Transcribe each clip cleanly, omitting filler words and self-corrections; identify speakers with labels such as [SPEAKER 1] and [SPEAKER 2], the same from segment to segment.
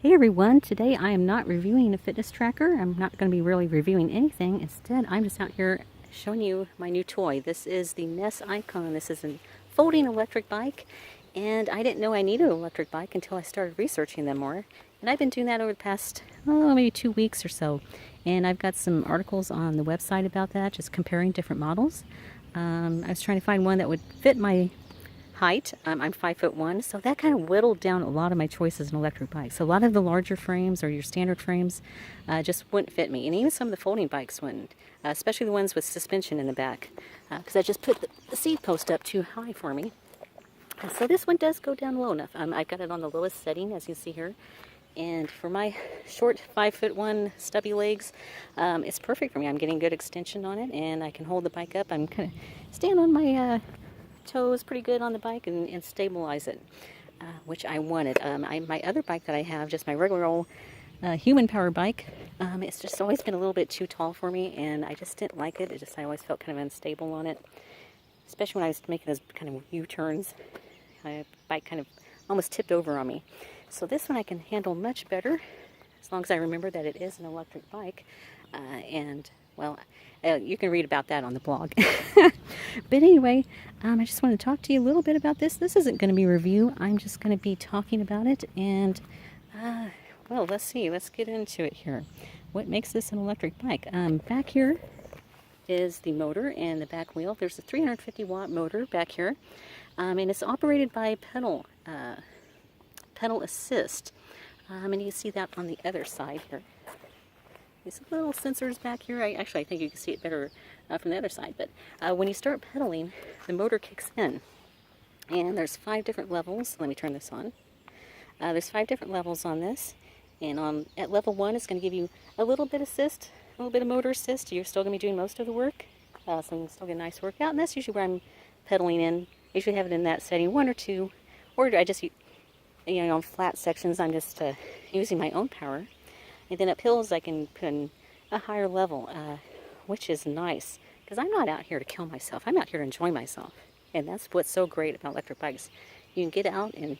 [SPEAKER 1] Hey everyone, today I am not reviewing a fitness tracker. I'm not going to be really reviewing anything. Instead, I'm just out here showing you my new toy. This is the Ness Icon. This is a folding electric bike, and I didn't know I needed an electric bike until I started researching them more. And I've been doing that over the past, maybe 2 weeks or so. And I've got some articles on the website about that, just comparing different models. I was trying to find one that would fit my height. I'm 5'1", so that kind of whittled down a lot of my choices in electric bikes. So a lot of the larger frames or your standard frames just wouldn't fit me, and even some of the folding bikes wouldn't, especially the ones with suspension in the back, because I just put the seat post up too high for me. So this one does go down low enough. I've got it on the lowest setting, as you see here. And for my short 5'1" stubby legs, it's perfect for me. I'm getting good extension on it, and I can hold the bike up. I'm kind of stand on my toes pretty good on the bike and stabilize it, which I wanted. My other bike that I have, just my regular old human power bike, it's just always been a little bit too tall for me, and I just didn't like it. I always felt kind of unstable on it, especially when I was making those kind of U-turns. My bike kind of almost tipped over on me. So this one I can handle much better, as long as I remember that it is an electric bike, you can read about that on the blog. But anyway, I just want to talk to you a little bit about this. This isn't going to be a review. I'm just going to be talking about it. And, let's see. Let's get into it here. What makes this an electric bike? Back here is the motor and the back wheel. There's a 350-watt motor back here. And it's operated by pedal assist. And you see that on the other side here. These little sensors back here. I think you can see it better from the other side. But when you start pedaling, the motor kicks in. And there's 5 different levels. Let me turn this on. There's 5 different levels on this. And at level 1, it's going to give you a little bit assist, a little bit of motor assist. You're still going to be doing most of the work. So you can still get a nice workout. And that's usually where I'm pedaling in. I usually have it in that setting, 1 or 2. Or I just, on flat sections, I'm just using my own power. And then up hills, I can put in a higher level, which is nice, because I'm not out here to kill myself. I'm out here to enjoy myself. And that's what's so great about electric bikes. You can get out and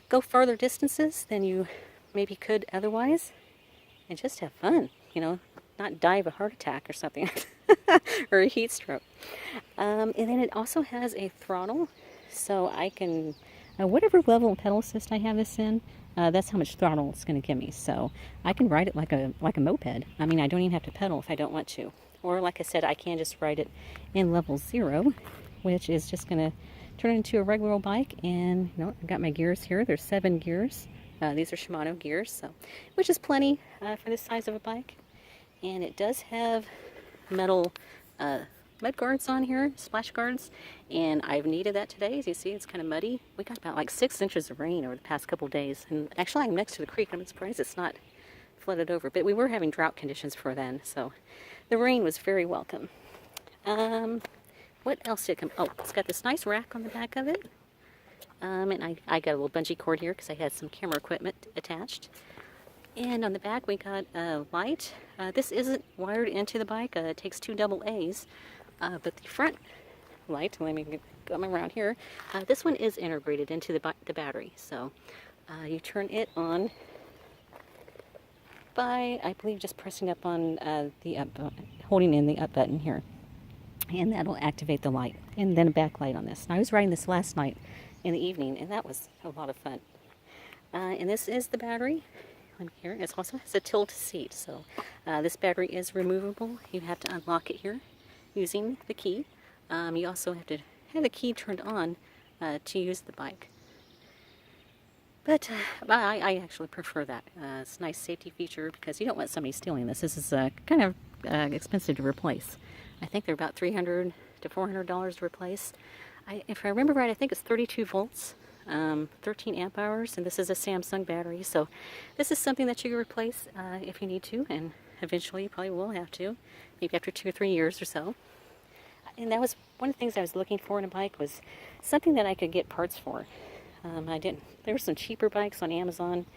[SPEAKER 1] go farther distances than you maybe could otherwise, and just have fun, not die of a heart attack or something, or a heat stroke. And then it also has a throttle, so I can, whatever level of pedal assist I have this in, that's how much throttle it's going to give me. So I can ride it like a moped. I mean, I don't even have to pedal if I don't want to. Or like I said, I can just ride it in level 0, which is just going to turn it into a regular old bike. And I've got my gears here. There's 7 gears. These are Shimano gears, which is plenty for this size of a bike. And it does have metal mud guards on here, splash guards, and I've needed that today. As you see, it's kind of muddy. We got about like 6 inches of rain over the past couple days, and actually I'm next to the creek. I'm surprised it's not flooded over, but we were having drought conditions for then, so the rain was very welcome. What else did it come? Oh, it's got this nice rack on the back of it, and I got a little bungee cord here because I had some camera equipment attached. And on the back we got a light. This isn't wired into the bike. It takes 2 AA's. But the front light, let me come around here, this one is integrated into the battery. So you turn it on by, I believe, just pressing up on the up, holding in the up button here. And that'll activate the light. And then a backlight on this. I was riding this last night in the evening, and that was a lot of fun. And this is the battery. Here. It also has a tilt seat, so this battery is removable. You have to unlock it here using the key. You also have to have the key turned on to use the bike. But I actually prefer that. It's a nice safety feature because you don't want somebody stealing this. This is kind of expensive to replace. I think they're about $300 to $400 to replace. If I remember right, I think it's 32 volts. 13 amp hours, and this is a Samsung battery, so this is something that you can replace if you need to, and eventually you probably will have to, maybe after 2 or 3 years or so. And that was one of the things I was looking for in a bike, was something that I could get parts for. There were some cheaper bikes on Amazon,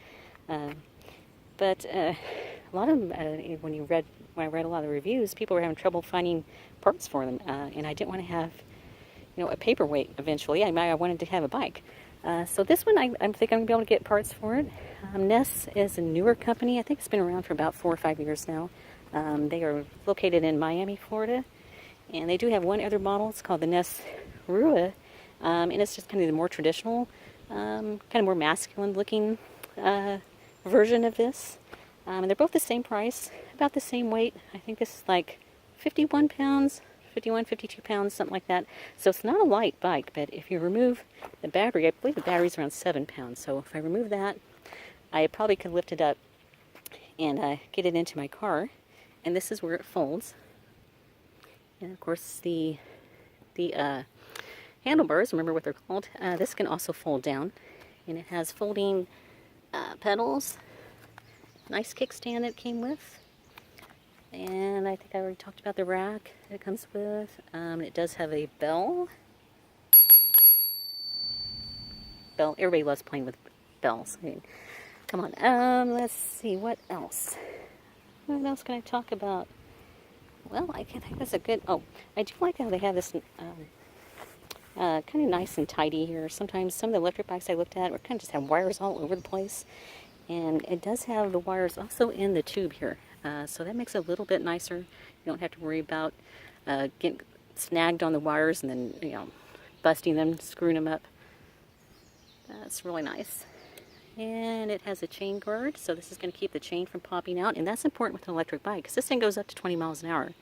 [SPEAKER 1] but a lot of them, when I read a lot of the reviews, people were having trouble finding parts for them, and I didn't want to have a paperweight eventually. I wanted to have a bike. So this one, I think I'm going to be able to get parts for it. Ness is a newer company. I think it's been around for about 4 or 5 years now. They are located in Miami, Florida. And they do have one other model. It's called the Ness Rua. And it's just kind of the more traditional, kind of more masculine looking version of this. And they're both the same price, about the same weight. I think this is like 51 pounds. 51, 52 pounds, something like that. So it's not a light bike, but if you remove the battery, I believe the battery's around 7 pounds. So if I remove that, I probably could lift it up and get it into my car. And this is where it folds. And of course the handlebars, remember what they're called, this can also fold down. And it has folding pedals. Nice kickstand it came with. And I think I already talked about the rack it comes with. It does have a bell. Everybody loves playing with bells. I mean, come on. Let's see, what else? What else can I talk about? Well, I think that's a good... Oh, I do like how they have this kind of nice and tidy here. Sometimes some of the electric bikes I looked at were kind of just have wires all over the place. And it does have the wires also in the tube here. So that makes it a little bit nicer. You don't have to worry about getting snagged on the wires and then, you know, busting them, screwing them up. That's really nice. And it has a chain guard, so this is going to keep the chain from popping out. And that's important with an electric bike, because this thing goes up to 20 miles an hour.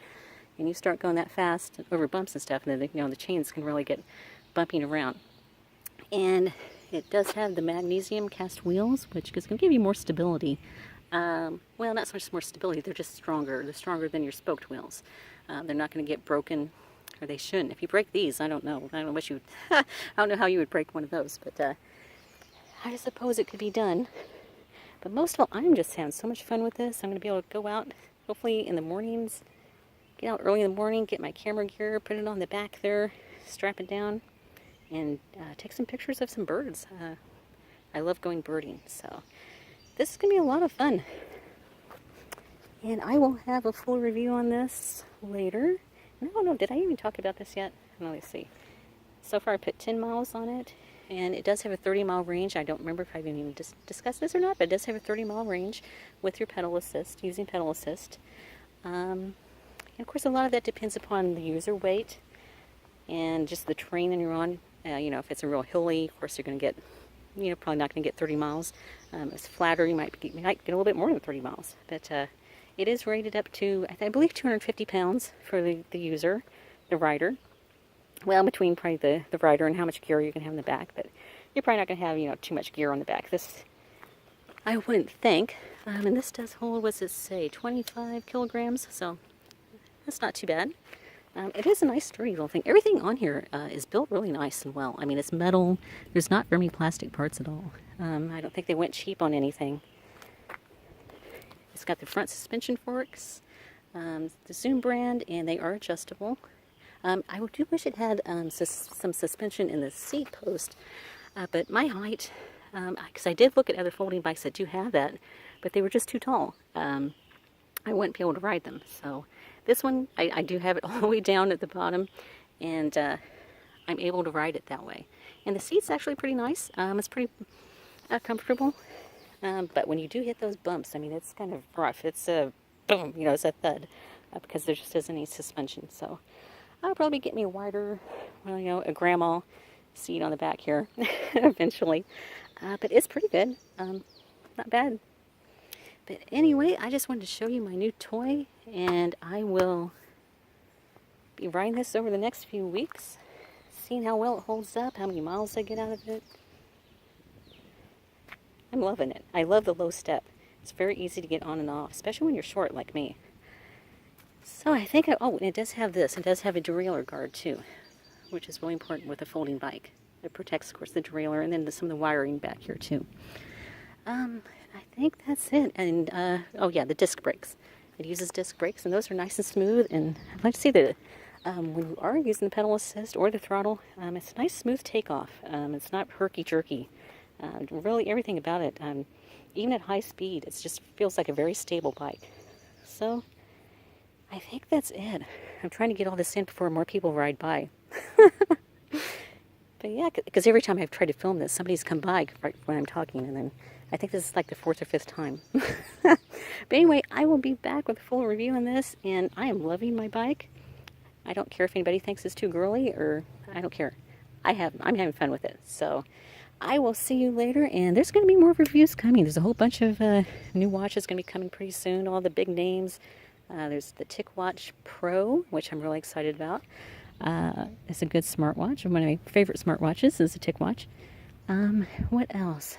[SPEAKER 1] And you start going that fast over bumps and stuff, and then, you know, the chains can really get bumping around. And it does have the magnesium cast wheels, which is going to give you more stability. Well, not so much more stability, they're just stronger. They're stronger than your spoked wheels. They're not going to get broken, or they shouldn't. If you break these, I don't know. I don't know what you would, I don't know how you would break one of those, but I suppose it could be done. But most of all, I'm just having so much fun with this. I'm going to be able to go out, hopefully in the mornings, get out early in the morning, get my camera gear, put it on the back there, strap it down, and take some pictures of some birds. I love going birding, so this is going to be a lot of fun. And I will have a full review on this later. And I don't know, did I even talk about this yet? Let's see. So far I put 10 miles on it, and it does have a 30-mile range. I don't remember if I've even discussed this or not, but it does have a 30-mile range with your pedal assist, using pedal assist. And of course, a lot of that depends upon the user weight and just the terrain that you're on. You know, if it's a real hilly, of course you're going to get, you know, probably not going to get 30 miles. If it's flatter, you might get a little bit more than 30 miles. But it is rated up to, I believe, 250 pounds for the user, the rider. Well, between probably the rider and how much gear you can have in the back. But you're probably not going to have, you know, too much gear on the back. This, I wouldn't think. And this does hold, what's it say, 25 kilograms. So that's not too bad. It is a nice sturdy little thing. Everything on here is built really nice and well. I mean, it's metal. There's not very many plastic parts at all. I don't think they went cheap on anything. It's got the front suspension forks, the Zoom brand, and they are adjustable. I do wish it had some suspension in the seat post, but my height, because I did look at other folding bikes that do have that, but they were just too tall. I wouldn't be able to ride them, so this one, I do have it all the way down at the bottom, and I'm able to ride it that way. And the seat's actually pretty nice. It's pretty comfortable, but when you do hit those bumps, I mean, it's kind of rough. It's a boom, you know, it's a thud, because there just isn't any suspension. So I'll probably get me a wider, well, you know, a grandma seat on the back here eventually. But it's pretty good. Not bad. But anyway, I just wanted to show you my new toy, and I will be riding this over the next few weeks, seeing how well it holds up, how many miles I get out of it. I'm loving it. I love the low step. It's very easy to get on and off, especially when you're short like me. So I think, oh, and it does have this. It does have a derailleur guard too, which is really important with a folding bike. It protects, of course, the derailleur and then some of the wiring back here too. I think that's it. And, oh yeah, the disc brakes. It uses disc brakes, and those are nice and smooth. And I'd like to see that when you are using the pedal assist or the throttle, it's a nice smooth takeoff. It's not herky-jerky. Really, everything about it, even at high speed, it just feels like a very stable bike. So, I think that's it. I'm trying to get all this in before more people ride by. But yeah, because every time I've tried to film this, somebody's come by right when I'm talking, and then I think this is like the 4th or 5th time. But anyway, I will be back with a full review on this, and I am loving my bike. I don't care if anybody thinks it's too girly, or I don't care. I'm having fun with it. So I will see you later, and there's going to be more reviews coming. There's a whole bunch of new watches going to be coming pretty soon, all the big names. There's the TicWatch Pro, which I'm really excited about. It's a good smartwatch. One of my favorite smartwatches is the TicWatch. What else?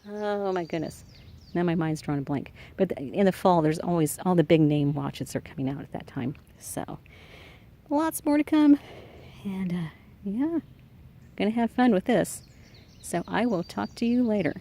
[SPEAKER 1] Oh my goodness. Now my mind's drawn a blank. But in the fall, there's always all the big name watches are coming out at that time. So lots more to come. And yeah, gonna have fun with this. So I will talk to you later.